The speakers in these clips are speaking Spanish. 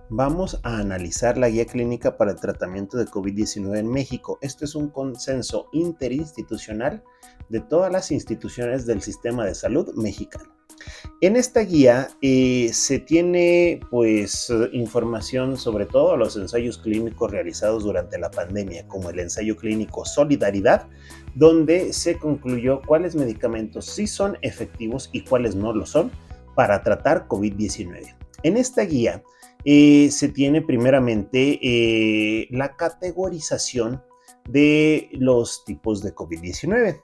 Vamos a analizar la guía clínica para el tratamiento de COVID-19 en México. Esto es un consenso interinstitucional de todas las instituciones del sistema de salud mexicano. En esta guía se tiene información sobre todo los ensayos clínicos realizados durante la pandemia, como el ensayo clínico Solidaridad, donde se concluyó cuáles medicamentos sí son efectivos y cuáles no lo son para tratar COVID-19. En esta guía se tiene primeramente la categorización de los tipos de COVID-19,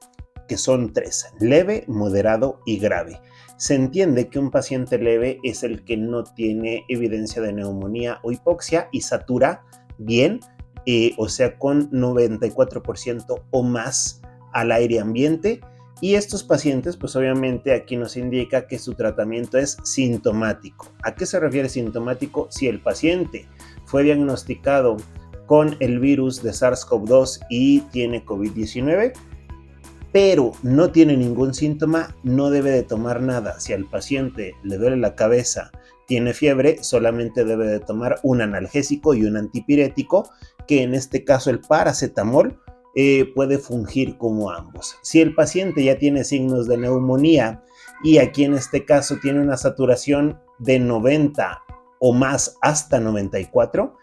que son 3: leve, moderado y grave. Se entiende que un paciente leve es el que no tiene evidencia de neumonía o hipoxia y satura bien, o sea, con 94% o más al aire ambiente. Y estos pacientes, pues obviamente aquí nos indica que su tratamiento es sintomático. ¿A qué se refiere sintomático? Si el paciente fue diagnosticado con el virus de SARS-CoV-2 y tiene COVID-19, pero no tiene ningún síntoma, no debe de tomar nada. Si al paciente le duele la cabeza, tiene fiebre, solamente debe de tomar un analgésico y un antipirético, que en este caso el paracetamol puede fungir como ambos. Si el paciente ya tiene signos de neumonía y aquí en este caso tiene una saturación de 90 o más hasta 94,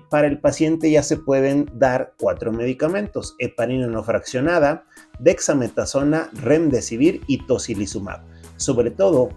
para el paciente ya se pueden dar 4 medicamentos: heparina no fraccionada, dexametasona, remdesivir y tocilizumab. Sobre todo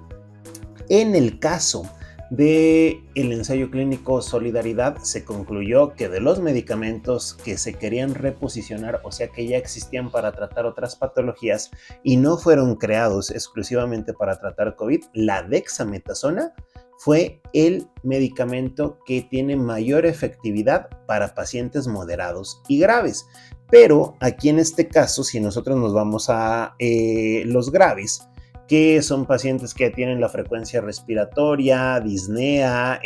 en el caso del ensayo clínico Solidaridad, se concluyó que de los medicamentos que se querían reposicionar, o sea que ya existían para tratar otras patologías y no fueron creados exclusivamente para tratar COVID, la dexametasona fue el medicamento que tiene mayor efectividad para pacientes moderados y graves. Pero aquí en este caso, si nosotros nos vamos a los graves, que son pacientes que tienen la frecuencia respiratoria, disnea,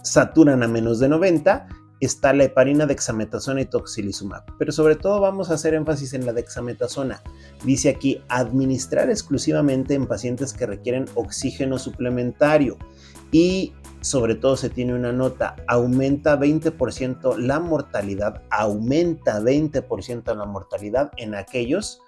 saturan a menos de 90, está la heparina, dexametasona y tocilizumab. Pero sobre todo vamos a hacer énfasis en la dexametasona. Dice aquí, administrar exclusivamente en pacientes que requieren oxígeno suplementario. Y sobre todo se tiene una nota: aumenta 20% la mortalidad, en aquellos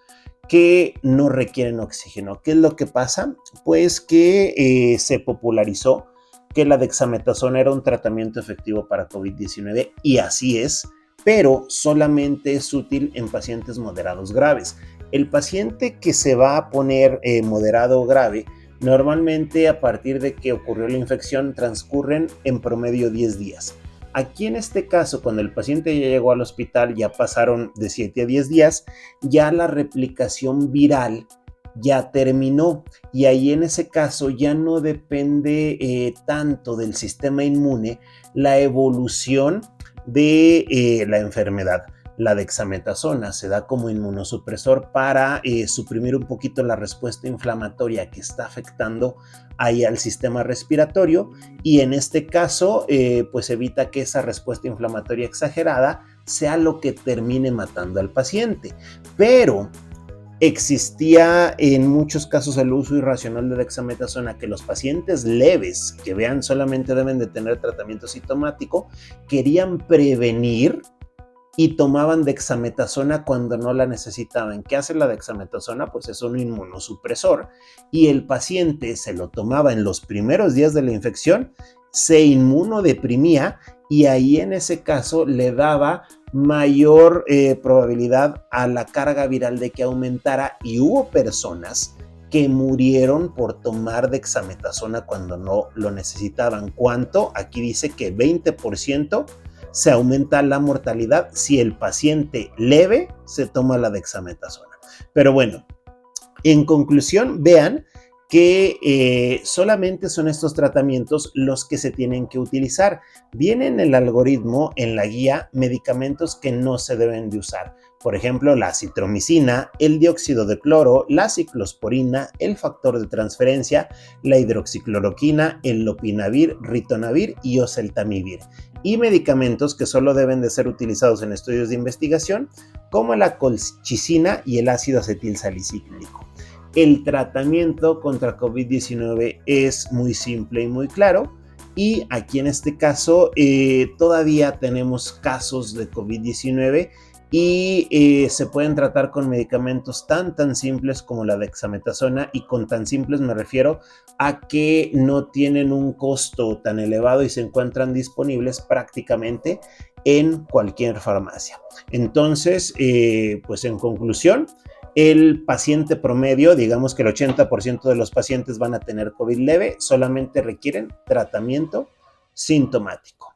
que no requieren oxígeno. ¿Qué es lo que pasa? Pues que se popularizó que la dexametasona era un tratamiento efectivo para COVID-19 y así es, pero solamente es útil en pacientes moderados graves. El paciente que se va a poner moderado o grave, normalmente a partir de que ocurrió la infección transcurren en promedio 10 días. Aquí en este caso, cuando el paciente ya llegó al hospital, ya pasaron de 7 a 10 días, ya la replicación viral ya terminó y ahí en ese caso ya no depende tanto del sistema inmune la evolución de la enfermedad. La dexametasona se da como inmunosupresor para suprimir un poquito la respuesta inflamatoria que está afectando ahí al sistema respiratorio y en este caso pues evita que esa respuesta inflamatoria exagerada sea lo que termine matando al paciente. Pero existía en muchos casos el uso irracional de dexametasona, que los pacientes leves, que vean solamente deben de tener tratamiento sintomático, querían prevenir y tomaban dexametasona cuando no la necesitaban. ¿Qué hace la dexametasona? Pues es un inmunosupresor y el paciente se lo tomaba en los primeros días de la infección, se inmunodeprimía y ahí en ese caso le daba mayor probabilidad a la carga viral de que aumentara y hubo personas que murieron por tomar dexametasona cuando no lo necesitaban. ¿Cuánto? Aquí dice que 20% se aumenta la mortalidad si el paciente leve se toma la dexametasona. Pero bueno, en conclusión, vean que solamente son estos tratamientos los que se tienen que utilizar. Viene en el algoritmo, en la guía, medicamentos que no se deben de usar. Por ejemplo, la acitromicina, el dióxido de cloro, la ciclosporina, el factor de transferencia, la hidroxicloroquina, el lopinavir, ritonavir y oseltamivir. Y medicamentos que solo deben de ser utilizados en estudios de investigación, como la colchicina y el ácido acetilsalicílico. El tratamiento contra COVID-19 es muy simple y muy claro. Y aquí en este caso todavía tenemos casos de COVID-19 y se pueden tratar con medicamentos tan simples como la dexametasona, y con tan simples me refiero a que no tienen un costo tan elevado y se encuentran disponibles prácticamente en cualquier farmacia. Entonces, pues en conclusión, el paciente promedio, digamos que el 80% de los pacientes van a tener COVID leve, solamente requieren tratamiento sintomático.